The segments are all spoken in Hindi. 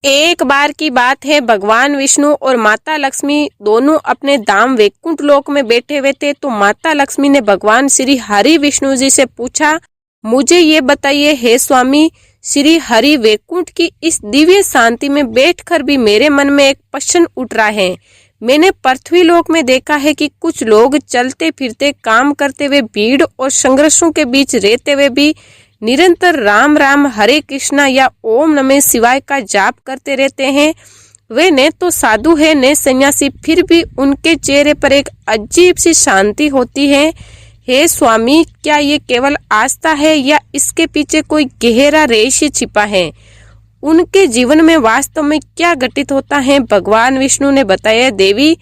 एक बार की बात है, भगवान विष्णु और माता लक्ष्मी दोनों अपने धाम वैकुंठ लोक में बैठे हुए थे। तो माता लक्ष्मी ने भगवान श्री हरि विष्णु जी से पूछा, मुझे ये बताइए हे स्वामी श्री हरि, वैकुंठ की इस दिव्य शांति में बैठकर भी मेरे मन में एक प्रश्न उठ रहा है। मैंने पृथ्वी लोक में देखा है कि कुछ लोग चलते फिरते काम करते हुए भीड़ और संघर्षों के बीच रहते हुए भी निरंतर राम राम हरे कृष्णा या ओम नमः शिवाय का जाप करते रहते हैं। वे न तो साधु है न सन्यासी, फिर भी उनके चेहरे पर एक अजीब सी शांति होती है। हे स्वामी, क्या ये केवल आस्था है या इसके पीछे कोई गहरा रहस्य छिपा है? उनके जीवन में वास्तव में क्या घटित होता है? भगवान विष्णु ने बताया, देवी,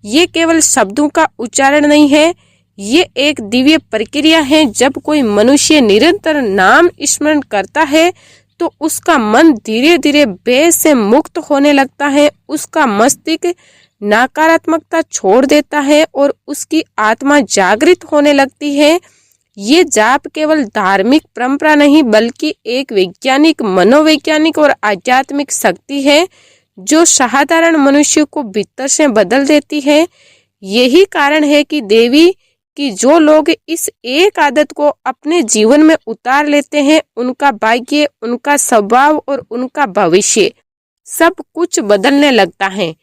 ये केवल शब्दों का उच्चारण नहीं है, ये एक दिव्य प्रक्रिया है। जब कोई मनुष्य निरंतर नाम स्मरण करता है तो उसका मन धीरे धीरे भय से मुक्त होने लगता है, उसका मस्तिष्क नकारात्मकता छोड़ देता है और उसकी आत्मा जागृत होने लगती है। ये जाप केवल धार्मिक परंपरा नहीं बल्कि एक वैज्ञानिक, मनोवैज्ञानिक और आध्यात्मिक शक्ति है जो साधारण मनुष्य को भीतर से बदल देती है। यही कारण है कि देवी कि जो लोग इस एक आदत को अपने जीवन में उतार लेते हैं, उनका भाग्य, उनका स्वभाव और उनका भविष्य सब कुछ बदलने लगता है।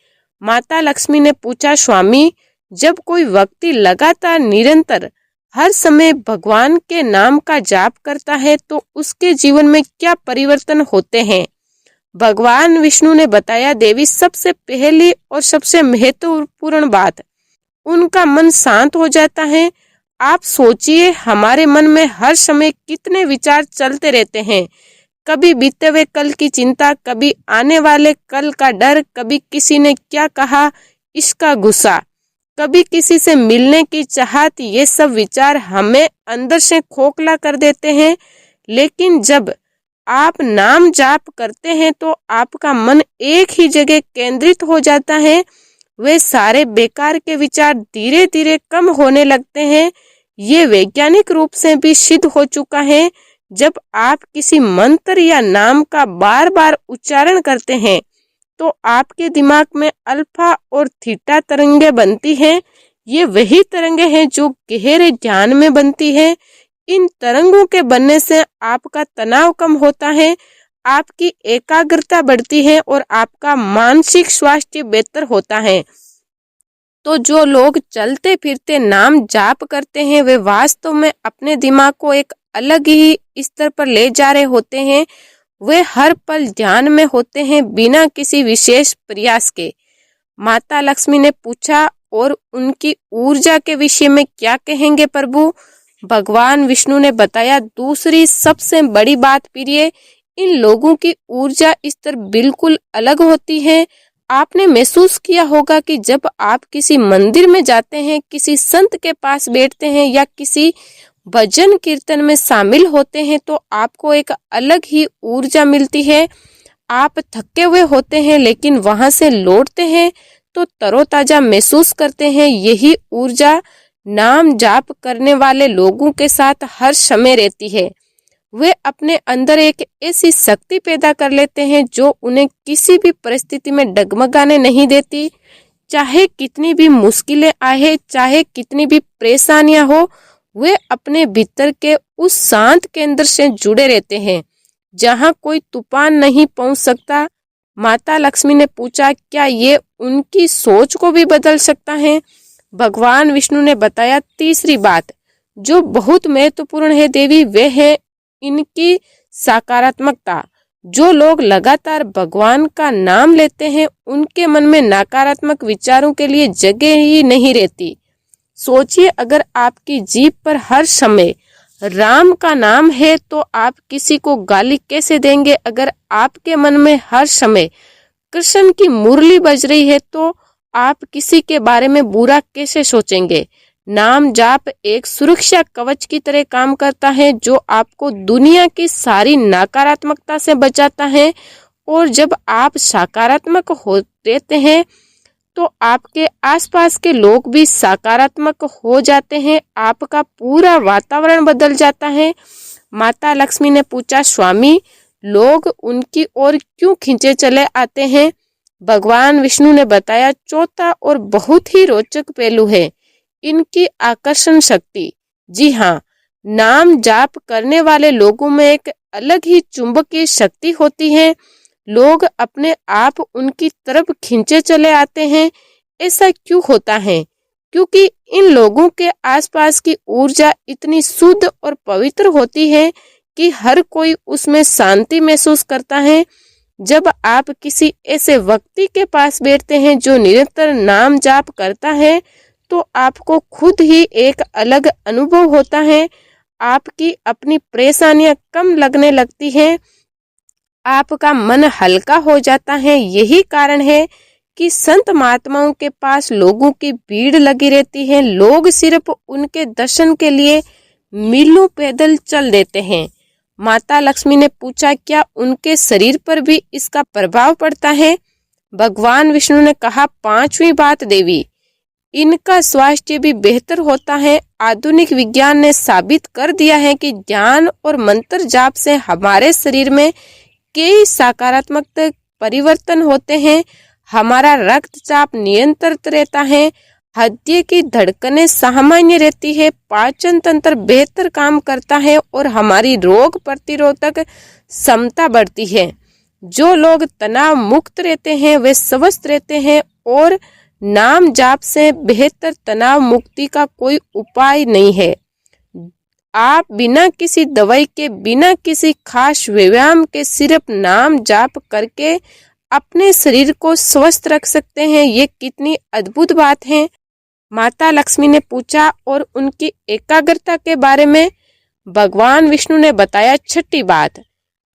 माता लक्ष्मी ने पूछा, स्वामी, जब कोई व्यक्ति लगातार निरंतर हर समय भगवान के नाम का जाप करता है तो उसके जीवन में क्या परिवर्तन होते हैं? भगवान विष्णु ने बताया, देवी, सबसे पहली और सबसे महत्वपूर्ण बात, उनका मन शांत हो जाता है। आप सोचिए, हमारे मन में हर समय कितने विचार चलते रहते हैं। कभी बीते हुए कल की चिंता, कभी आने वाले कल का डर, कभी किसी ने क्या कहा इसका गुस्सा, कभी किसी से मिलने की चाहत। ये सब विचार हमें अंदर से खोखला कर देते हैं। लेकिन जब आप नाम जाप करते हैं तो आपका मन एक ही जगह केंद्रित हो जाता है। वे सारे बेकार के विचार धीरे धीरे कम होने लगते हैं। ये वैज्ञानिक रूप से भी सिद्ध हो चुका है। जब आप किसी मंत्र या नाम का बार बार उच्चारण करते हैं तो आपके दिमाग में अल्फा और थीटा तरंगे बनती हैं। ये वही तरंगे हैं जो गहरे ध्यान में बनती है। इन तरंगों के बनने से आपका तनाव कम होता है, आपकी एकाग्रता बढ़ती है और आपका मानसिक स्वास्थ्य बेहतर होता है। तो जो लोग चलते फिरते नाम जाप करते हैं वे वास्तव में अपने दिमाग को एक अलग ही स्तर पर ले जा रहे होते हैं। वे हर पल ध्यान में होते हैं बिना किसी विशेष प्रयास के। माता लक्ष्मी ने पूछा, और उनकी ऊर्जा के विषय में क्या कहेंगे प्रभु? भगवान विष्णु ने बताया, दूसरी सबसे बड़ी बात प्रिय, इन लोगों की ऊर्जा स्तर बिल्कुल अलग होती है। आपने महसूस किया होगा कि जब आप किसी मंदिर में जाते हैं, किसी संत के पास बैठते हैं या किसी भजन कीर्तन में शामिल होते हैं तो आपको एक अलग ही ऊर्जा मिलती है। आप थके हुए होते हैं लेकिन वहां से लौटते हैं तो तरोताजा महसूस करते हैं। यही ऊर्जा नाम जाप करने वाले लोगों के साथ हर समय रहती है। वे अपने अंदर एक ऐसी शक्ति पैदा कर लेते हैं जो उन्हें किसी भी परिस्थिति में डगमगाने नहीं देती। चाहे कितनी भी मुश्किलें आए, चाहे कितनी भी परेशानियां हो, वे अपने भीतर के उस शांत केंद्र से जुड़े रहते हैं जहां कोई तूफान नहीं पहुंच सकता। माता लक्ष्मी ने पूछा, क्या ये उनकी सोच को भी बदल सकता है? भगवान विष्णु ने बताया, तीसरी बात जो बहुत महत्वपूर्ण है देवी, वे है इनकी सकारात्मकता। जो लोग लगातार भगवान का नाम लेते हैं उनके मन में नकारात्मक विचारों के लिए जगह ही नहीं रहती। सोचिए, अगर आपकी जीभ पर हर समय राम का नाम है तो आप किसी को गाली कैसे देंगे? अगर आपके मन में हर समय कृष्ण की मुरली बज रही है तो आप किसी के बारे में बुरा कैसे सोचेंगे? नाम जाप एक सुरक्षा कवच की तरह काम करता है जो आपको दुनिया की सारी नकारात्मकता से बचाता है। और जब आप सकारात्मक होते हैं तो आपके आसपास के लोग भी सकारात्मक हो जाते हैं। आपका पूरा वातावरण बदल जाता है। माता लक्ष्मी ने पूछा, स्वामी, लोग उनकी ओर क्यों खींचे चले आते हैं? भगवान विष्णु ने बताया, चौथा और बहुत ही रोचक पहलू है इनकी आकर्षण शक्ति। जी हाँ, नाम जाप करने वाले लोगों में एक अलग ही चुंबकीय शक्ति होती है। लोग अपने आप उनकी तरफ खींचे चले आते हैं। ऐसा क्यों होता है? क्योंकि इन लोगों के आसपास की ऊर्जा इतनी शुद्ध और पवित्र होती है कि हर कोई उसमें शांति महसूस करता है। जब आप किसी ऐसे व्यक्ति के पास बैठते हैं जो निरंतर नाम जाप करता है, तो आपको खुद ही एक अलग अनुभव होता है। आपकी अपनी परेशानियां कम लगने लगती हैं, आपका मन हल्का हो जाता है। यही कारण है कि संत महात्माओं के पास लोगों की भीड़ लगी रहती है। लोग सिर्फ उनके दर्शन के लिए मीलों पैदल चल देते हैं। माता लक्ष्मी ने पूछा, क्या उनके शरीर पर भी इसका प्रभाव पड़ता है? भगवान विष्णु ने कहा, पांचवी बात देवी, इनका स्वास्थ्य भी बेहतर होता है। आधुनिक विज्ञान ने साबित कर दिया है कि ज्ञान और मंत्र जाप से हमारे शरीर में कई सकारात्मक परिवर्तन होते हैं। हमारा रक्तचाप नियंत्रित रहता है, हृदय की धड़कनें सामान्य रहती है, पाचन तंत्र बेहतर काम करता है और हमारी रोग प्रतिरोधक क्षमता बढ़ती है। जो लोग तनाव मुक्त रहते हैं वे स्वस्थ रहते हैं और नाम जाप से बेहतर तनाव मुक्ति का कोई उपाय नहीं है। आप बिना किसी दवाई के, बिना किसी खास व्यायाम के सिर्फ नाम जाप करके अपने शरीर को स्वस्थ रख सकते हैं। ये कितनी अद्भुत बात है। माता लक्ष्मी ने पूछा, और उनकी एकाग्रता के बारे में भगवान विष्णु ने बताया, छठी बात,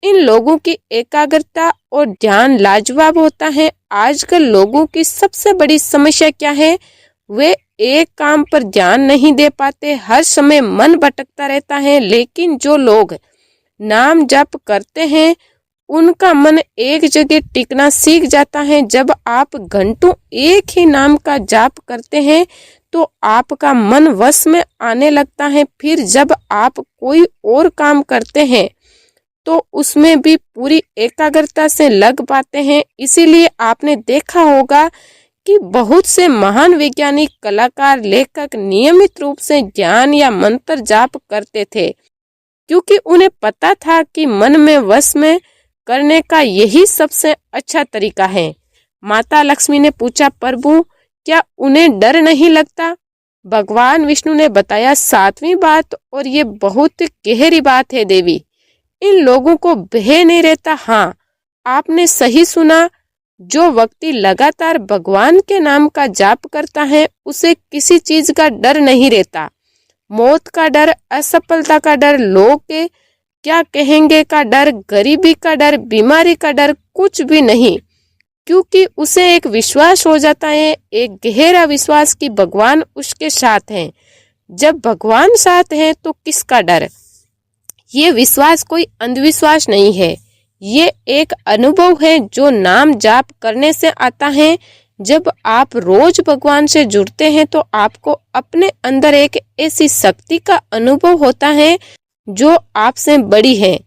इन लोगों की एकाग्रता और ध्यान लाजवाब होता है। आजकल लोगों की सबसे बड़ी समस्या क्या है? वे एक काम पर ध्यान नहीं दे पाते, हर समय मन भटकता रहता है। लेकिन जो लोग नाम जप करते हैं उनका मन एक जगह टिकना सीख जाता है। जब आप घंटों एक ही नाम का जाप करते हैं तो आपका मन वश में आने लगता है। फिर जब आप कोई और काम करते हैं तो उसमें भी पूरी एकाग्रता से लग पाते हैं। इसीलिए आपने देखा होगा कि बहुत से महान वैज्ञानिक, कलाकार, लेखक नियमित रूप से ज्ञान या मंत्र जाप करते थे, क्योंकि उन्हें पता था कि मन में वश में करने का यही सबसे अच्छा तरीका है। माता लक्ष्मी ने पूछा, प्रभु क्या उन्हें डर नहीं लगता? भगवान विष्णु ने बताया, सातवीं बात, और ये बहुत गहरी बात है देवी, इन लोगों को भय नहीं रहता। हाँ, आपने सही सुना, जो व्यक्ति लगातार भगवान के नाम का जाप करता है उसे किसी चीज का डर नहीं रहता। मौत का डर, असफलता का डर, लोग के क्या कहेंगे का डर, गरीबी का डर, बीमारी का डर, कुछ भी नहीं, क्योंकि उसे एक विश्वास हो जाता है, एक गहरा विश्वास कि भगवान उसके साथ हैं। जब भगवान साथ हैं तो किसका डर? ये विश्वास कोई अंधविश्वास नहीं है, ये एक अनुभव है जो नाम जाप करने से आता है। जब आप रोज भगवान से जुड़ते हैं तो आपको अपने अंदर एक ऐसी शक्ति का अनुभव होता है जो आपसे बड़ी है,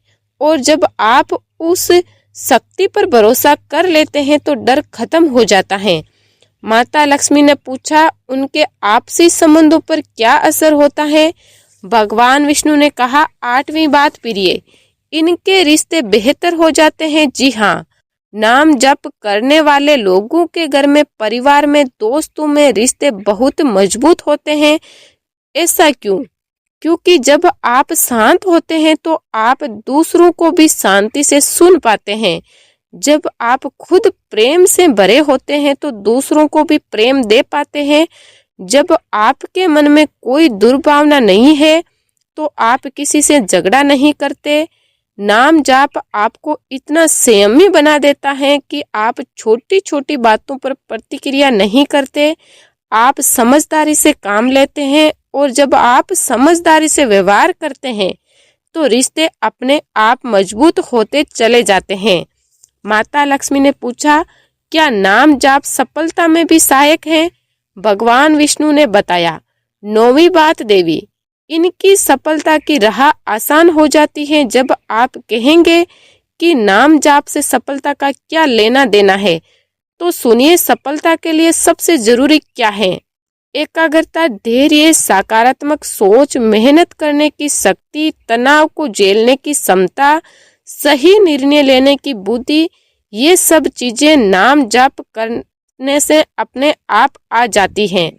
और जब आप उस शक्ति पर भरोसा कर लेते हैं तो डर खत्म हो जाता है। माता लक्ष्मी ने पूछा, उनके आपसी संबंधों पर क्या असर होता है? भगवान विष्णु ने कहा, आठवीं बात, प्रिय, इनके रिश्ते बेहतर हो जाते हैं। जी हाँ, नाम जप करने वाले लोगों के घर में, परिवार में, दोस्तों में रिश्ते बहुत मजबूत होते हैं। ऐसा क्यों? क्योंकि जब आप शांत होते हैं तो आप दूसरों को भी शांति से सुन पाते हैं। जब आप खुद प्रेम से भरे होते हैं तो दूसरों को भी प्रेम दे पाते हैं। जब आपके मन में कोई दुर्भावना नहीं है तो आप किसी से झगड़ा नहीं करते। नाम जाप आपको इतना संयमी बना देता है कि आप छोटी छोटी बातों पर प्रतिक्रिया नहीं करते, आप समझदारी से काम लेते हैं, और जब आप समझदारी से व्यवहार करते हैं तो रिश्ते अपने आप मजबूत होते चले जाते हैं। माता लक्ष्मी ने पूछा, क्या नाम जाप सफलता में भी सहायक है? भगवान विष्णु ने बताया, नौवीं बात, देवी, इनकी सफलता की राह आसान हो जाती है। जब आप कहेंगे कि नाम जाप से सफलता का क्या लेना देना है। तो सुनिए, सफलता के लिए सबसे जरूरी क्या है? एकाग्रता, धैर्य, सकारात्मक सोच, मेहनत करने की शक्ति, तनाव को झेलने की क्षमता, सही निर्णय लेने की बुद्धि। ये सब चीजें नाम जाप करने से अपने आप आ जाती हैं।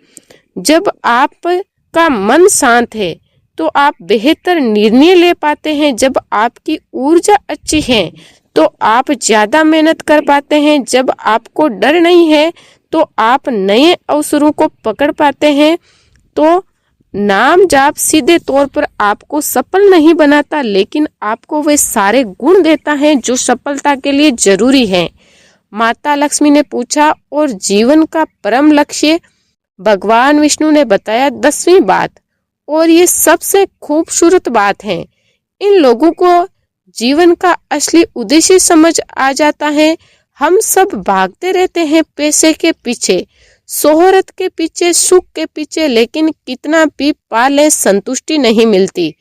जब आपका मन शांत है तो आप बेहतर निर्णय ले पाते हैं। जब आपकी ऊर्जा अच्छी है तो आप ज्यादा मेहनत कर पाते हैं। जब आपको डर नहीं है तो आप नए अवसरों को पकड़ पाते हैं। तो नाम जाप सीधे तौर पर आपको सफल नहीं बनाता, लेकिन आपको वे सारे गुण देता है जो सफलता के लिए जरूरी है। माता लक्ष्मी ने पूछा, और जीवन का परम लक्ष्य? भगवान विष्णु ने बताया 10वीं बात, और ये सबसे खूबसूरत बात है। इन लोगों को जीवन का असली उद्देश्य समझ आ जाता है। हम सब भागते रहते हैं पैसे के पीछे, शोहरत के पीछे, सुख के पीछे, लेकिन कितना भी पा ले संतुष्टि नहीं मिलती।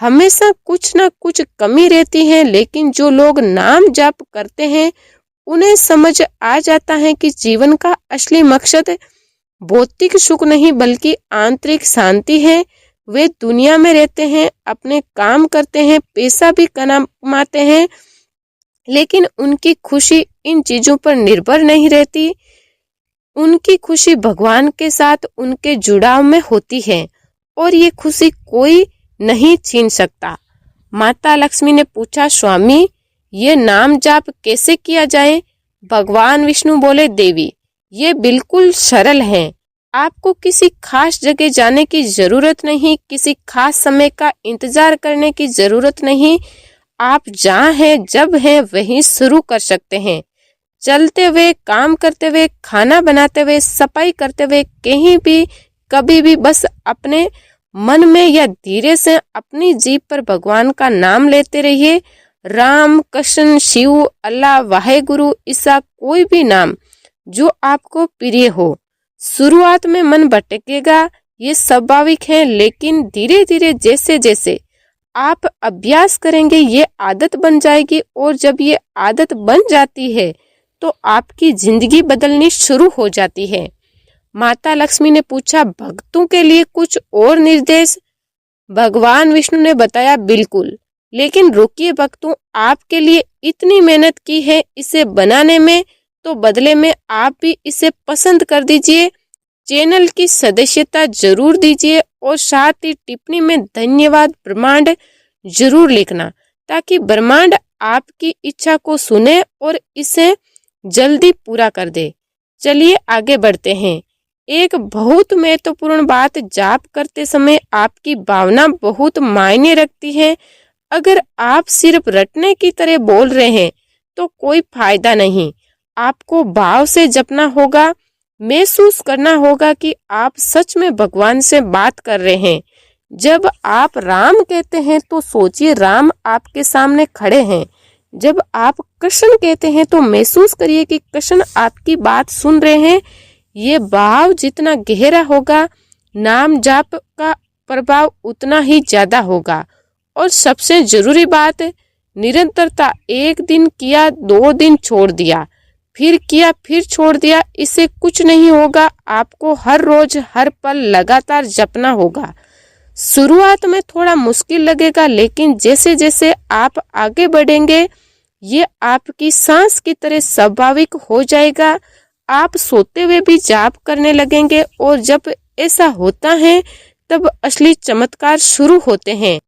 हमेशा कुछ ना कुछ कमी रहती है। लेकिन जो लोग नाम जाप करते हैं उन्हें समझ आ जाता है कि जीवन का असली मकसद भौतिक सुख नहीं बल्कि आंतरिक शांति है। वे दुनिया में रहते हैं, अपने काम करते हैं, पैसा भी कमाते हैं, लेकिन उनकी खुशी इन चीजों पर निर्भर नहीं रहती। उनकी खुशी भगवान के साथ उनके जुड़ाव में होती है, और ये खुशी कोई नहीं छीन सकता। माता लक्ष्मी ने पूछा, स्वामी ये नाम जाप कैसे किया जाए? भगवान विष्णु बोले, देवी ये बिल्कुल सरल है। आपको किसी खास जगह जाने की जरूरत नहीं, किसी खास समय का इंतजार करने की जरूरत नहीं। आप जहाँ हैं, जब हैं, वहीं शुरू कर सकते हैं। चलते हुए, काम करते हुए, खाना बनाते हुए, सफाई करते हुए, कहीं भी, कभी भी, बस अपने मन में या धीरे से अपनी जीभ पर भगवान का नाम लेते रहिए। राम, कृष्ण, शिव, अल्लाह, वाहेगुरु, ईसा, कोई भी नाम जो आपको प्रिय हो। शुरुआत में मन भटकेगा, ये स्वाभाविक है, लेकिन धीरे धीरे जैसे जैसे आप अभ्यास करेंगे ये आदत बन जाएगी, और जब ये आदत बन जाती है तो आपकी जिंदगी बदलनी शुरू हो जाती है। माता लक्ष्मी ने पूछा, भक्तों के लिए कुछ और निर्देश? भगवान विष्णु ने बताया, बिल्कुल, लेकिन रुकिए भक्तों, आपके लिए इतनी मेहनत की है इसे बनाने में, तो बदले में आप भी इसे पसंद कर दीजिए, चैनल की सदस्यता जरूर दीजिए, और साथ ही टिप्पणी में धन्यवाद ब्रह्मांड जरूर लिखना, ताकि ब्रह्मांड आपकी इच्छा को सुने और इसे जल्दी पूरा कर दे। चलिए आगे बढ़ते हैं। एक बहुत महत्वपूर्ण बात, जाप करते समय आपकी भावना बहुत मायने रखती है। अगर आप सिर्फ रटने की तरह बोल रहे हैं तो कोई फायदा नहीं। आपको भाव से जपना होगा, महसूस करना होगा कि आप सच में भगवान से बात कर रहे हैं। जब आप राम कहते हैं तो सोचिए राम आपके सामने खड़े हैं। जब आप कृष्ण कहते हैं तो महसूस करिए कि कृष्ण आपकी बात सुन रहे हैं। ये भाव जितना गहरा होगा, नाम जाप का प्रभाव उतना ही ज्यादा होगा। और सबसे जरूरी बात, निरंतरता। एक दिन किया, 2 दिन छोड़ दिया, फिर किया, फिर छोड़ दिया, इससे कुछ नहीं होगा। आपको हर रोज, हर पल लगातार जपना होगा। शुरुआत में थोड़ा मुश्किल लगेगा, लेकिन जैसे जैसे आप आगे बढ़ेंगे ये आपकी सांस की तरह स्वाभाविक हो जाएगा। आप सोते हुए भी जाप करने लगेंगे, और जब ऐसा होता है तब असली चमत्कार शुरू होते हैं।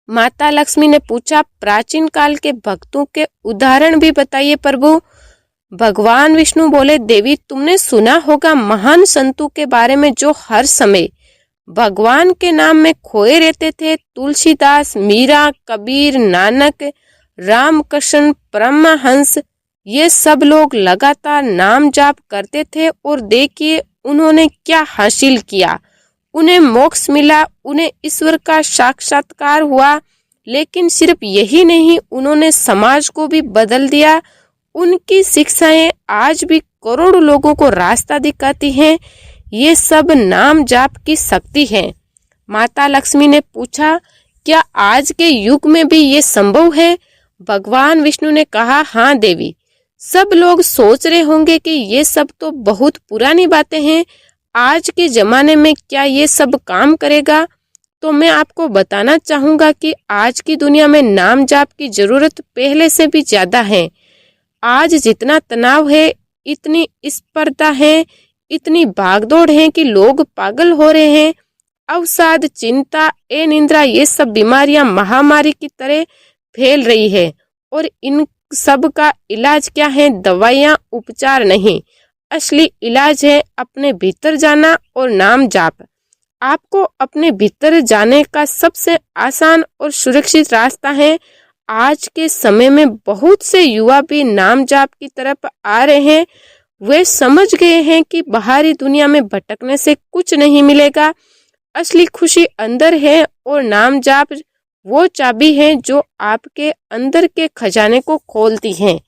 माता लक्ष्मी ने पूछा, प्राचीन काल के भक्तों के उदाहरण भी बताइए प्रभु। भगवान विष्णु बोले, देवी तुमने सुना होगा महान संतों के बारे में जो हर समय भगवान के नाम में खोए रहते थे। तुलसीदास, मीरा, कबीर, नानक, रामकृष्ण, परमहंस, ये सब लोग लगातार नाम जाप करते थे, और देखिए उन्होंने क्या हासिल किया। उन्हें मोक्ष मिला, उन्हें ईश्वर का साक्षात्कार हुआ। लेकिन सिर्फ यही नहीं, उन्होंने समाज को भी बदल दिया। उनकी शिक्षाएं आज भी करोड़ों लोगों को रास्ता दिखाती हैं। ये सब नाम जाप की शक्ति है। माता लक्ष्मी ने पूछा, क्या आज के युग में भी ये संभव है? भगवान विष्णु ने कहा, हाँ देवी, सब लोग सोच रहे होंगे कि ये सब तो बहुत पुरानी बातें हैं, आज के जमाने में क्या ये सब काम करेगा। तो मैं आपको बताना चाहूंगा कि आज की दुनिया में नाम जाप की जरूरत पहले से भी ज्यादा है। आज जितना तनाव है, इतनी स्पर्धा है, इतनी भागदौड़ है कि लोग पागल हो रहे हैं। अवसाद, चिंता, निंद्रा, ये सब बीमारियां महामारी की तरह फैल रही है और इन सब का इलाज क्या है? दवाइयां, उपचार नहीं। असली इलाज है अपने भीतर जाना और नाम जाप। आपको अपने भीतर जाने का सबसे आसान और सुरक्षित रास्ता है। आज के समय में बहुत से युवा भी नाम जाप की तरफ आ रहे हैं। वे समझ गए हैं कि बाहरी दुनिया में भटकने से कुछ नहीं मिलेगा, असली खुशी अंदर है और नाम जाप वो चाबी है जो आपके अंदर के खजाने को खोलती है।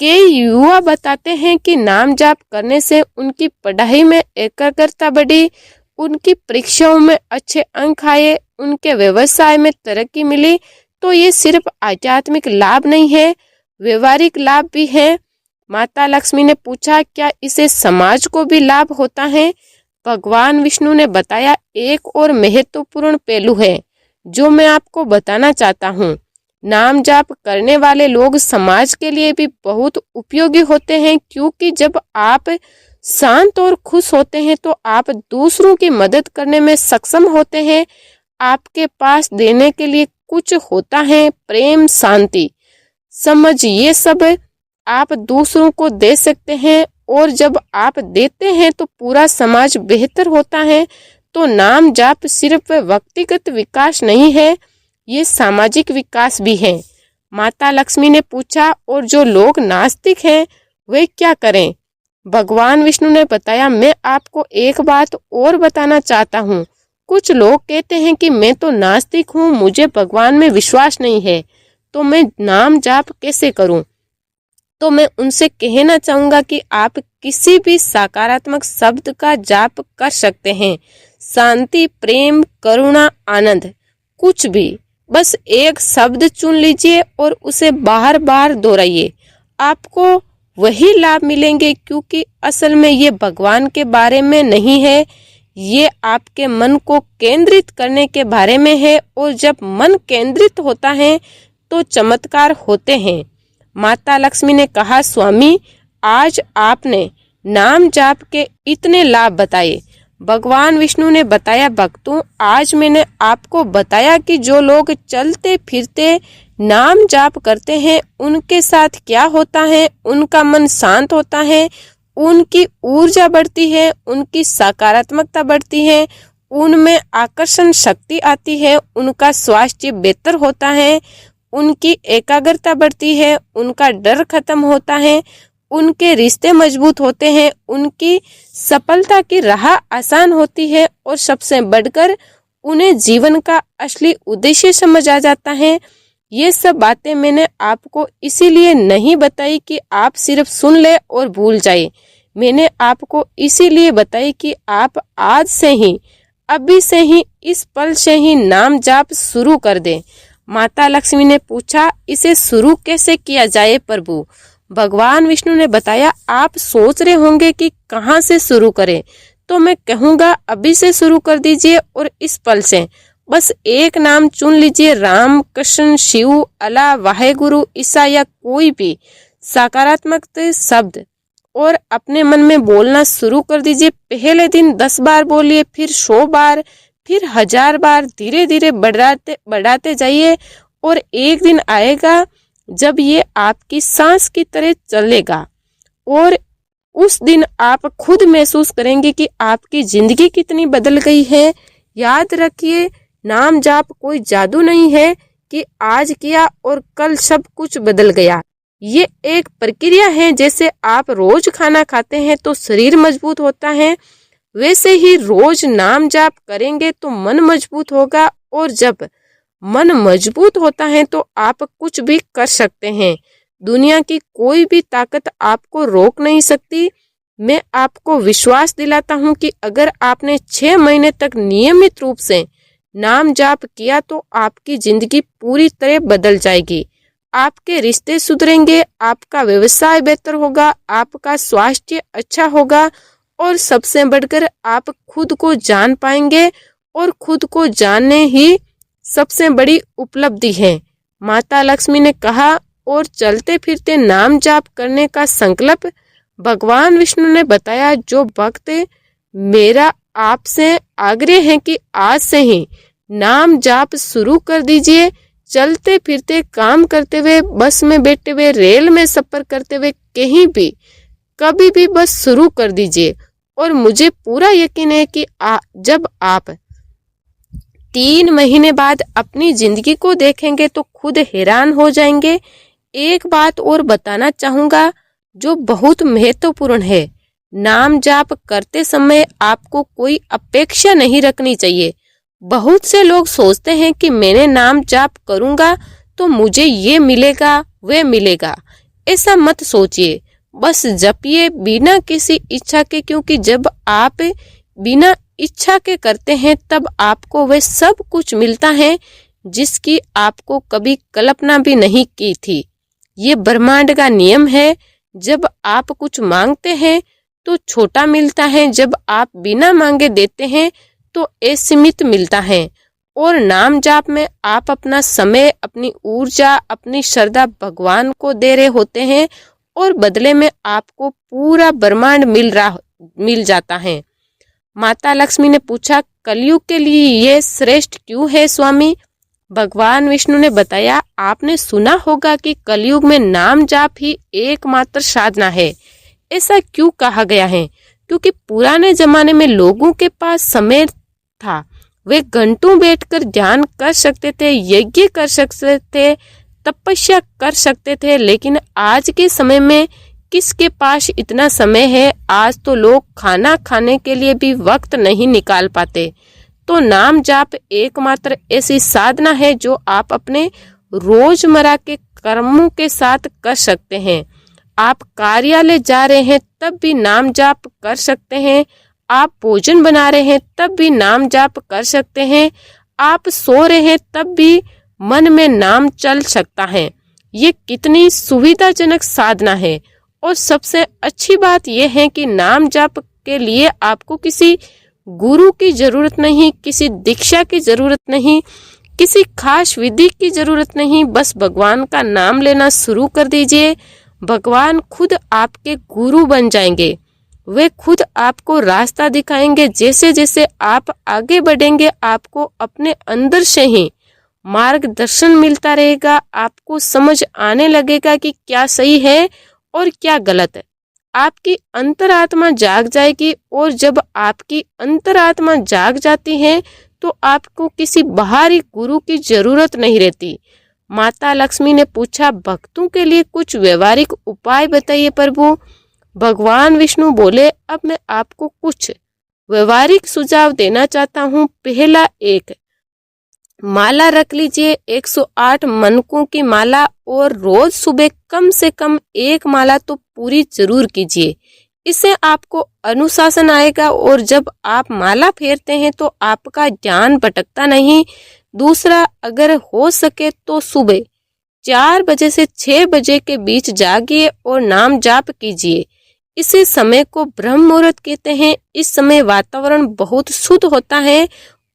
कई युवा बताते हैं कि नाम जाप करने से उनकी पढ़ाई में एकाग्रता बढ़ी, उनकी परीक्षाओं में अच्छे अंक आए, उनके व्यवसाय में तरक्की मिली। तो ये सिर्फ आध्यात्मिक लाभ नहीं है, व्यवहारिक लाभ भी है। माता लक्ष्मी ने पूछा, क्या इसे समाज को भी लाभ होता है? भगवान विष्णु ने बताया, एक और महत्वपूर्ण पहलू है जो मैं आपको बताना चाहता हूँ। नाम जाप करने वाले लोग समाज के लिए भी बहुत उपयोगी होते हैं, क्योंकि जब आप शांत और खुश होते हैं तो आप दूसरों की मदद करने में सक्षम होते हैं। आपके पास देने के लिए कुछ होता है, प्रेम, शांति, समझ, ये सब आप दूसरों को दे सकते हैं और जब आप देते हैं तो पूरा समाज बेहतर होता है। तो नाम जाप सिर्फ व्यक्तिगत विकास नहीं है, ये सामाजिक विकास भी है। माता लक्ष्मी ने पूछा, और जो लोग नास्तिक हैं वे क्या करें? भगवान विष्णु ने बताया, मैं आपको एक बात और बताना चाहता हूँ। कुछ लोग कहते हैं कि मैं तो नास्तिक हूँ, मुझे भगवान में विश्वास नहीं है, तो मैं नाम जाप कैसे करूँ? तो मैं उनसे कहना चाहूंगा कि आप किसी भी सकारात्मक शब्द का जाप कर सकते हैं। शांति, प्रेम, करुणा, आनंद, कुछ भी, बस एक शब्द चुन लीजिए और उसे बार बार दोहराइए। आपको वही लाभ मिलेंगे, क्योंकि असल में ये भगवान के बारे में नहीं है, ये आपके मन को केंद्रित करने के बारे में है। और जब मन केंद्रित होता है तो चमत्कार होते हैं। माता लक्ष्मी ने कहा, स्वामी, आज आपने नाम जाप के इतने लाभ बताए। भगवान विष्णु ने बताया, भक्तों, आज मैंने आपको बताया कि जो लोग चलते फिरते नाम जाप करते हैं उनके साथ क्या होता है। उनका मन शांत होता है, उनकी ऊर्जा बढ़ती है, उनकी सकारात्मकता बढ़ती है, उनमें आकर्षण शक्ति आती है, उनका स्वास्थ्य बेहतर होता है, उनकी एकाग्रता बढ़ती है, उनका डर खत्म होता है, उनके रिश्ते मजबूत होते हैं, उनकी सफलता की राह आसान होती है और सबसे बढ़कर उन्हें जीवन का असली उद्देश्य समझ आ जाता है। ये सब बातें मैंने आपको इसीलिए नहीं बताई कि आप सिर्फ सुन ले और भूल जाए। मैंने आपको इसीलिए बताई कि आप आज से ही, अभी से ही, इस पल से ही नाम जाप शुरू कर दें। माता लक्ष्मी ने पूछा, इसे शुरू कैसे किया जाए प्रभु? भगवान विष्णु ने बताया, आप सोच रहे होंगे कि कहाँ से शुरू करें, तो मैं कहूँगा अभी से शुरू कर दीजिए और इस पल से बस एक नाम चुन लीजिए, राम, कृष्ण, शिव, अल्लाह, वाहेगुरु, ईसा या कोई भी सकारात्मक शब्द, और अपने मन में बोलना शुरू कर दीजिए। पहले दिन 10 बार बोलिए, फिर 100 बार, फिर 1000 बार, धीरे धीरे बढ़ाते जाइए और एक दिन आएगा जब ये आपकी सांस की तरह चलेगा और उस दिन आप खुद महसूस करेंगे कि आपकी जिंदगी कितनी बदल गई है। याद रखिए, नाम जाप कोई जादू नहीं है कि आज किया और कल सब कुछ बदल गया। ये एक प्रक्रिया है। जैसे आप रोज खाना खाते हैं तो शरीर मजबूत होता है, वैसे ही रोज नाम जाप करेंगे तो मन मजबूत होगा, और जब मन मजबूत होता है तो आप कुछ भी कर सकते हैं। दुनिया की कोई भी ताकत आपको रोक नहीं सकती। मैं आपको विश्वास दिलाता हूँ कि अगर आपने 6 महीने तक नियमित रूप से नाम जाप किया तो आपकी जिंदगी पूरी तरह बदल जाएगी। आपके रिश्ते सुधरेंगे, आपका व्यवसाय बेहतर होगा, आपका स्वास्थ्य अच्छा होगा और सबसे बढ़कर आप खुद को जान पाएंगे और खुद को जानने ही सबसे बड़ी उपलब्धि है। माता लक्ष्मी ने कहा और चलते फिरते नाम जाप करने का संकल्प भगवान विष्णु ने बताया। जो भक्त मेरा आपसे आग्रह है कि आज से ही नाम जाप शुरू कर दीजिए। चलते फिरते, काम करते हुए, बस में बैठे हुए, रेल में सफर करते हुए, कहीं भी कभी भी बस शुरू कर दीजिए। और मुझे पूरा यकीन है कि जब आप 3 महीने बाद अपनी जिंदगी को देखेंगे तो खुद हैरान हो जाएंगे। एक बात और बताना चाहूंगा जो बहुत महत्वपूर्ण है। नाम जाप करते समय आपको कोई अपेक्षा नहीं रखनी चाहिए। बहुत से लोग सोचते हैं कि मैंने नाम जाप करूंगा तो मुझे ये मिलेगा, वे मिलेगा। ऐसा मत सोचिए, बस जपिए बिना किसी इच्छा के, क्योंकि जब आप बिना इच्छा के करते हैं तब आपको वह सब कुछ मिलता है जिसकी आपको कभी कल्पना भी नहीं की थी। ये ब्रह्मांड का नियम है। जब आप कुछ मांगते हैं तो छोटा मिलता है, जब आप बिना मांगे देते हैं तो असीमित मिलता है। और नाम जाप में आप अपना समय, अपनी ऊर्जा, अपनी श्रद्धा भगवान को दे रहे होते हैं और बदले में आपको पूरा ब्रह्मांड मिल जाता है। माता लक्ष्मी ने पूछा, कलयुग के लिए ये श्रेष्ठ क्यों है स्वामी? भगवान विष्णु ने बताया, आपने सुना होगा कि कलयुग में नाम जाप ही एकमात्र साधना है। ऐसा क्यों कहा गया है? क्योंकि पुराने जमाने में लोगों के पास समय था, वे घंटों बैठकर ध्यान कर सकते थे, यज्ञ कर सकते थे, तपस्या कर सकते थे। लेकिन आज के समय में किसके पास इतना समय है? आज तो लोग खाना खाने के लिए भी वक्त नहीं निकाल पाते। तो नाम जाप एकमात्र ऐसी साधना है जो आप अपने रोजमर्रा के कर्मों के साथ कर सकते हैं। आप कार्यालय जा रहे हैं तब भी नाम जाप कर सकते हैं। आप भोजन बना रहे हैं तब भी नाम जाप कर सकते हैं। आप सो रहे हैं तब भी मन में नाम चल सकता है। ये कितनी सुविधाजनक साधना है। और सबसे अच्छी बात यह है कि नाम जाप के लिए आपको किसी गुरु की जरूरत नहीं, किसी दीक्षा की जरूरत नहीं, किसी खास विधि की जरूरत नहीं। बस भगवान का नाम लेना शुरू कर दीजिए। भगवान खुद आपके गुरु बन जाएंगे। वे खुद आपको रास्ता दिखाएंगे। जैसे जैसे आप आगे बढ़ेंगे आपको अपने अंदर से ही मार्गदर्शन मिलता रहेगा। आपको समझ आने लगेगा कि क्या सही है और क्या गलत है। आपकी अंतरात्मा जाग जाएगी और जब आपकी अंतरात्मा जाग जाती है तो आपको किसी बाहरी गुरु की जरूरत नहीं रहती। माता लक्ष्मी ने पूछा, भक्तों के लिए कुछ व्यवहारिक उपाय बताइए प्रभु। भगवान विष्णु बोले, अब मैं आपको कुछ व्यवहारिक सुझाव देना चाहता हूँ। पहला, एक माला रख लीजिए, 108 मनकों की माला, और रोज सुबह कम से कम एक माला तो पूरी जरूर कीजिए। इससे आपको अनुशासन आएगा और जब आप माला फेरते हैं तो आपका ध्यान भटकता नहीं। दूसरा, अगर हो सके तो सुबह 4 बजे से 6 बजे के बीच जागिए और नाम जाप कीजिए। इसी समय को ब्रह्म मुहूर्त कहते हैं। इस समय वातावरण बहुत शुद्ध होता है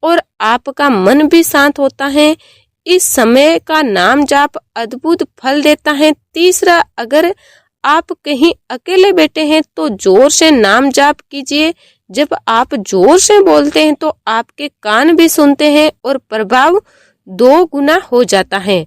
और आपका मन भी शांत होता है। इस समय का नाम जाप अद्भुत फल देता है। तीसरा, अगर आप कहीं अकेले बैठे हैं तो जोर से नाम जाप कीजिए। जब आप जोर से बोलते हैं तो आपके कान भी सुनते हैं और प्रभाव 2 गुना हो जाता है।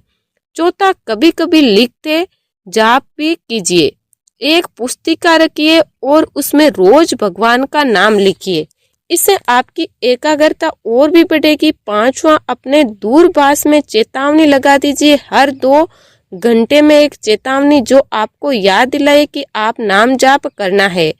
चौथा, कभी कभी लिखते जाप भी कीजिए। एक पुस्तिका रखिए और उसमें रोज भगवान का नाम लिखिए। इससे आपकी एकाग्रता और भी बढ़ेगी। 5वां, अपने दूरभाष में चेतावनी लगा दीजिए। हर 2 घंटे में एक चेतावनी जो आपको याद दिलाए कि आप नाम जाप करना है।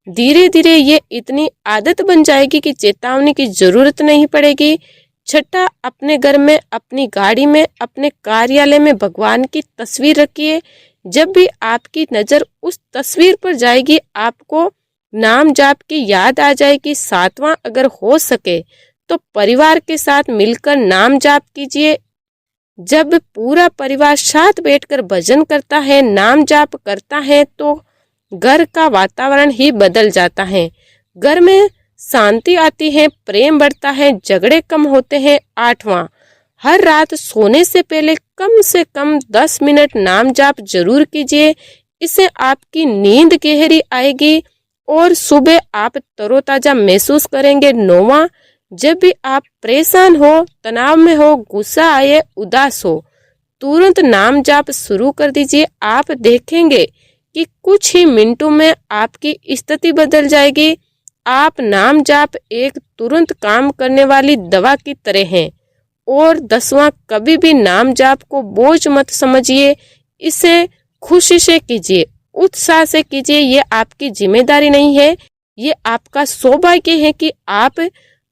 धीरे धीरे ये इतनी आदत बन जाएगी कि चेतावनी की जरूरत नहीं पड़ेगी। छठा, अपने घर में, अपनी गाड़ी में, अपने कार्यालय में भगवान की तस्वीर रखिए। जब भी आपकी नजर उस तस्वीर पर जाएगी आपको नाम जाप की याद आ जाएगी। 7वां, अगर हो सके तो परिवार के साथ मिलकर नाम जाप कीजिए। जब पूरा परिवार साथ बैठकर भजन करता है, नाम जाप करता है, तो घर का वातावरण ही बदल जाता है। घर में शांति आती है, प्रेम बढ़ता है, झगड़े कम होते हैं। 8वां, हर रात सोने से पहले कम से कम 10 मिनट नाम जाप जरूर कीजिए। इससे आपकी नींद गहरी आएगी और सुबह आप तरोताजा महसूस करेंगे। 9वां, जब भी आप परेशान हो, तनाव में हो, गुस्सा आए, उदास हो, तुरंत नाम जाप शुरू कर दीजिए। आप देखेंगे कि कुछ ही मिनटों में आपकी स्थिति बदल जाएगी। आप नाम जाप एक तुरंत काम करने वाली दवा की तरह है। और 10वां, कभी भी नाम जाप को बोझ मत समझिए, इसे खुशी से कीजिए, उत्साह से कीजिए। ये आपकी जिम्मेदारी नहीं है, ये आपका सौभाग्य है कि आप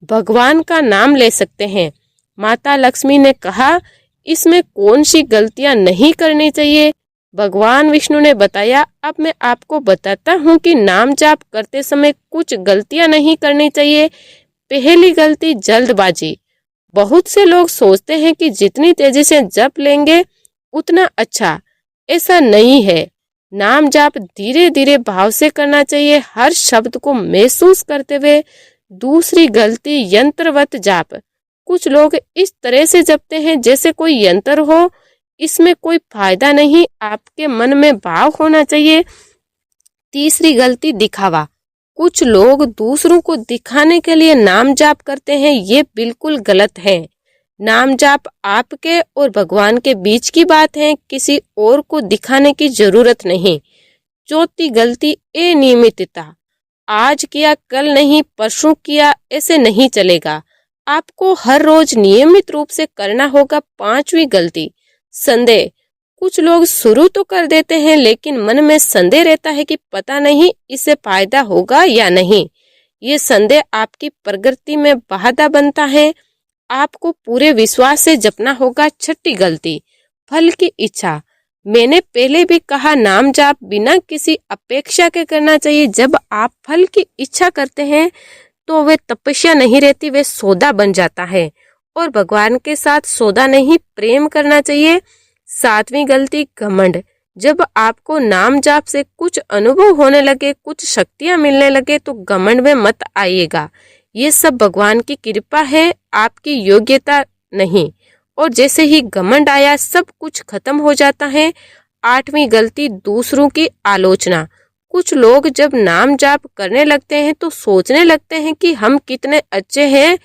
भगवान का नाम ले सकते हैं। माता लक्ष्मी ने कहा, इसमें कौन सी गलतियां नहीं करनी चाहिए। भगवान विष्णु ने बताया, अब मैं आपको बताता हूँ कि नाम जाप करते समय कुछ गलतियां नहीं करनी चाहिए। पहली गलती, जल्दबाजी। बहुत से लोग सोचते हैं कि जितनी तेजी से जप लेंगे उतना अच्छा। ऐसा नहीं है। नाम जाप धीरे धीरे भाव से करना चाहिए, हर शब्द को महसूस करते हुए। दूसरी गलती, यंत्रवत जाप। कुछ लोग इस तरह से जपते हैं जैसे कोई यंत्र हो, इसमें कोई फायदा नहीं, आपके मन में भाव होना चाहिए। तीसरी गलती, दिखावा। कुछ लोग दूसरों को दिखाने के लिए नाम जाप करते हैं, ये बिल्कुल गलत है। नाम जाप आपके और भगवान के बीच की बात है, किसी और को दिखाने की जरूरत नहीं। चौथी गलती, अनियमितता। आज किया कल नहीं, परसों किया, ऐसे नहीं चलेगा। आपको हर रोज नियमित रूप से करना होगा। 5वीं गलती, संदेह। कुछ लोग शुरू तो कर देते हैं लेकिन मन में संदेह रहता है कि पता नहीं इससे फायदा होगा या नहीं। ये संदेह आपकी प्रगति में बाधा बनता है। आपको पूरे विश्वास से जपना होगा। 6ठी गलती, फल की इच्छा। मैंने पहले भी कहा, नाम जाप बिना किसी अपेक्षा के करना चाहिए। जब आप फल की इच्छा करते हैं तो वे तपस्या नहीं रहती, वे सौदा बन जाता है। और भगवान के साथ सौदा नहीं, प्रेम करना चाहिए। 7वीं गलती, घमंड। जब आपको नाम जाप से कुछ अनुभव होने लगे, कुछ शक्तियां मिलने लगे, तो घमंड में मत आइएगा। ये सब भगवान की कृपा है, आपकी योग्यता नहीं। और जैसे ही घमंड आया, सब कुछ खत्म हो जाता है। 8वीं गलती, दूसरों की आलोचना। कुछ लोग जब नाम जाप करने लगते हैं तो सोचने लगते हैं कि हम कितने अच्छे हैं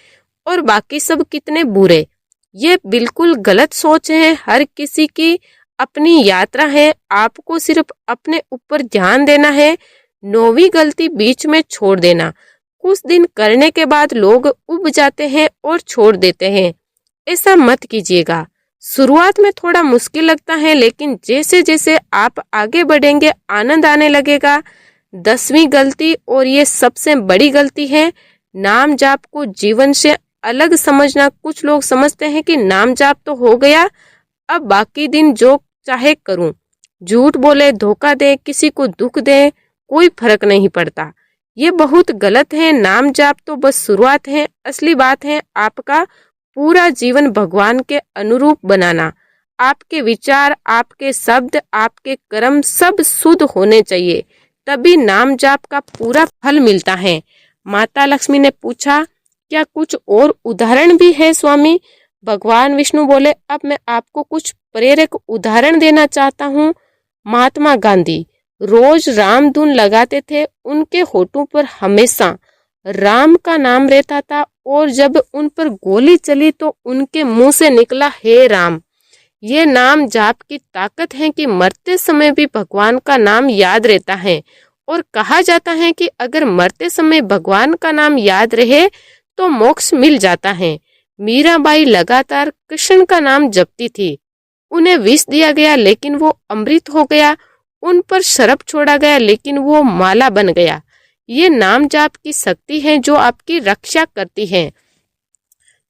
और बाकी सब कितने बुरे। ये बिल्कुल गलत सोच है। हर किसी की अपनी यात्रा है, आपको सिर्फ अपने ऊपर ध्यान देना है। 9वीं गलती, बीच में छोड़ देना। कुछ दिन करने के बाद लोग उब जाते हैं और छोड़ देते हैं, ऐसा मत कीजिएगा। शुरुआत में थोड़ा मुश्किल लगता है, लेकिन जैसे जैसे आप आगे बढ़ेंगे आनंद आने लगेगा। 10वीं गलती, और ये सबसे बड़ी गलती है, नाम जाप को जीवन से अलग समझना। कुछ लोग समझते हैं कि नाम जाप तो हो गया, अब बाकी दिन जो चाहे करूं, झूठ बोले, धोखा दे, किसी को दुख दे, कोई फर्क नहीं पड़ता। ये बहुत गलत है। नाम जाप तो बस शुरुआत है, असली बात है आपका पूरा जीवन भगवान के अनुरूप बनाना। आपके विचार, आपके शब्द, आपके कर्म सब शुद्ध होने चाहिए, तभी नाम जाप का पूरा फल मिलता है। माता लक्ष्मी ने पूछा, क्या कुछ और उदाहरण भी है स्वामी? भगवान विष्णु बोले, अब मैं आपको कुछ प्रेरक उदाहरण देना चाहता हूँ। महात्मा गांधी रोज राम धुन लगाते थे, उनके होठों पर हमेशा राम का नाम रहता था, और जब उन पर गोली चली तो उनके मुंह से निकला, हे राम। ये नाम जाप की ताकत है कि मरते समय भी भगवान का नाम याद रहता है। और कहा जाता है कि अगर मरते समय भगवान का नाम याद रहे तो मोक्ष मिल जाता है। मीराबाई लगातार कृष्ण का नाम जपती थी। उन्हें विष दिया गया लेकिन वो अमृत हो गया, उन पर शराब छोड़ा गया लेकिन वो माला बन गया। ये नाम जाप की शक्ति है जो आपकी रक्षा करती है।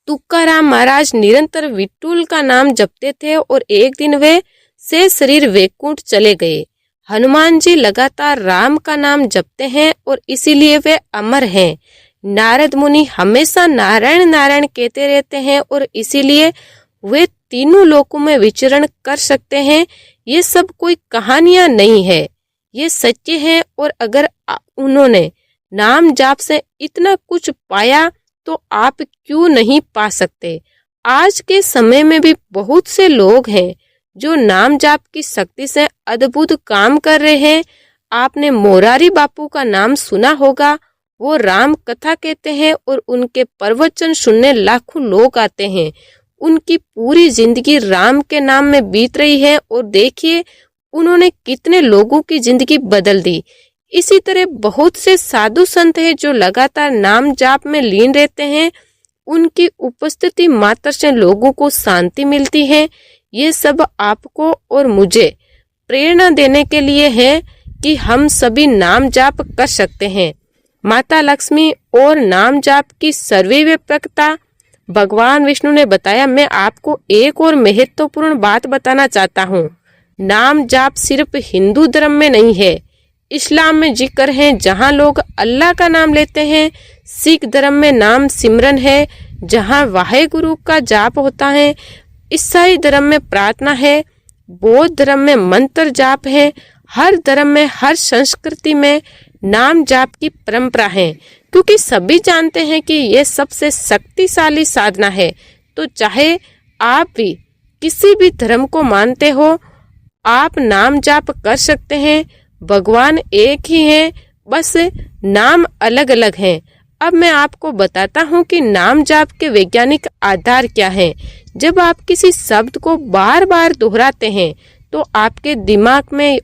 तुकाराम महाराज निरंतर विठुल का नाम जपते थे और एक दिन वे से शरीर वैकुंठ चले गए। हनुमान जी लगातार राम का नाम जपते हैं और इसीलिए वे अमर हैं। नारद मुनि हमेशा नारायण नारायण कहते रहते हैं और इसीलिए वे तीनों लोकों में विचरण कर सकते हैं, ये सब कोई कहानियां नहीं है, ये सच्चे हैं। और अगर उन्होंने नाम जाप से इतना कुछ पाया तो आप क्यों नहीं पा सकते। आज के समय में भी बहुत से लोग हैं जो नाम जाप की शक्ति से अद्भुत काम कर रहे हैं। आपने मोरारी बापू का नाम सुना होगा। वो राम कथा कहते हैं और उनके प्रवचन सुनने लाखों लोग आते हैं। उनकी पूरी जिंदगी राम के नाम में बीत रही है और देखिए उन्होंने कितने लोगों की जिंदगी बदल दी। इसी तरह बहुत से साधु संत हैं जो लगातार नाम जाप में लीन रहते हैं। उनकी उपस्थिति मात्र से लोगों को शांति मिलती है। ये सब आपको और मुझे प्रेरणा देने के लिए है कि हम सभी नाम जाप कर सकते हैं। माता लक्ष्मी और नाम जाप की सर्वव्यापकता भगवान विष्णु ने बताया। मैं आपको एक और महत्वपूर्ण बात बताना चाहता हूँ। नाम जाप सिर्फ हिंदू धर्म में नहीं है, इस्लाम में जिक्र है जहाँ लोग अल्लाह का नाम लेते हैं। सिख धर्म में नाम सिमरन है जहाँ वाहेगुरु का जाप होता है। ईसाई धर्म में प्रार्थना है। बौद्ध धर्म में मंत्र जाप है। हर धर्म में, हर संस्कृति में नाम जाप की परंपरा है, क्योंकि सभी जानते हैं कि यह सबसे शक्तिशाली साधना है। तो चाहे आप भी किसी भी धर्म को मानते हो, आप नाम जाप कर सकते हैं। भगवान एक ही है, बस नाम अलग अलग हैं। अब मैं आपको बताता हूँ कि नाम जाप के वैज्ञानिक आधार क्या है। जब आप किसी शब्द को बार बार दोहराते हैं तो आपके दिमाग में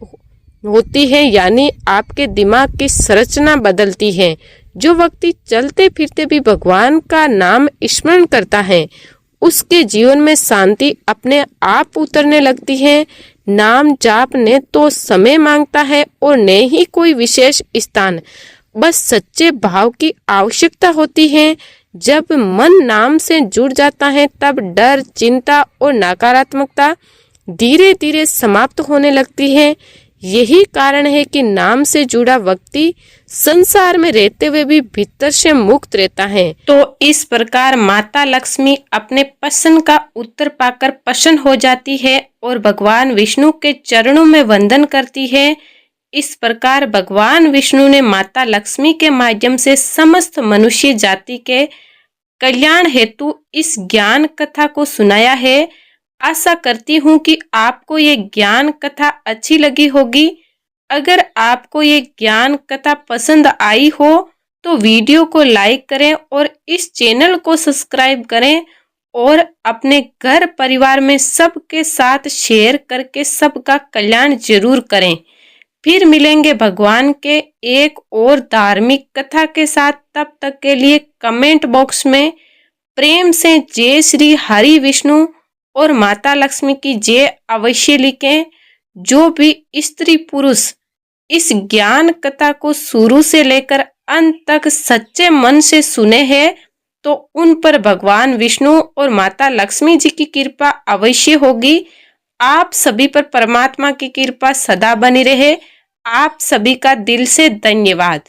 होती है, यानी आपके दिमाग की संरचना बदलती है। जो व्यक्ति चलते फिरते भी भगवान का नाम स्मरण करता है, उसके जीवन में शांति अपने आप उतरने लगती है। नाम जाप ने तो समय मांगता है और न ही कोई विशेष स्थान, बस सच्चे भाव की आवश्यकता होती है। जब मन नाम से जुड़ जाता है तब डर, चिंता और नकारात्मकता धीरे धीरे समाप्त होने लगती है। यही कारण है कि नाम से जुड़ा व्यक्ति संसार में रहते हुए भी भीतर से मुक्त रहता है। तो इस प्रकार माता लक्ष्मी अपने प्रश्न का उत्तर पाकर प्रसन्न हो जाती है और भगवान विष्णु के चरणों में वंदन करती है। इस प्रकार भगवान विष्णु ने माता लक्ष्मी के माध्यम से समस्त मनुष्य जाति के कल्याण हेतु इस ज्ञान कथा को सुनाया है। आशा करती हूँ कि आपको ये ज्ञान कथा अच्छी लगी होगी। अगर आपको ये ज्ञान कथा पसंद आई हो तो वीडियो को लाइक करें और इस चैनल को सब्सक्राइब करें और अपने घर परिवार में सबके साथ शेयर करके सबका कल्याण जरूर करें। फिर मिलेंगे भगवान के एक और धार्मिक कथा के साथ। तब तक के लिए कमेंट बॉक्स में प्रेम से जय श्री हरि विष्णु और माता लक्ष्मी की जय अवश्य लिखें। जो भी स्त्री पुरुष इस ज्ञान कथा को शुरू से लेकर अंत तक सच्चे मन से सुने हैं तो उन पर भगवान विष्णु और माता लक्ष्मी जी की कृपा अवश्य होगी। आप सभी पर परमात्मा की कृपा सदा बनी रहे। आप सभी का दिल से धन्यवाद।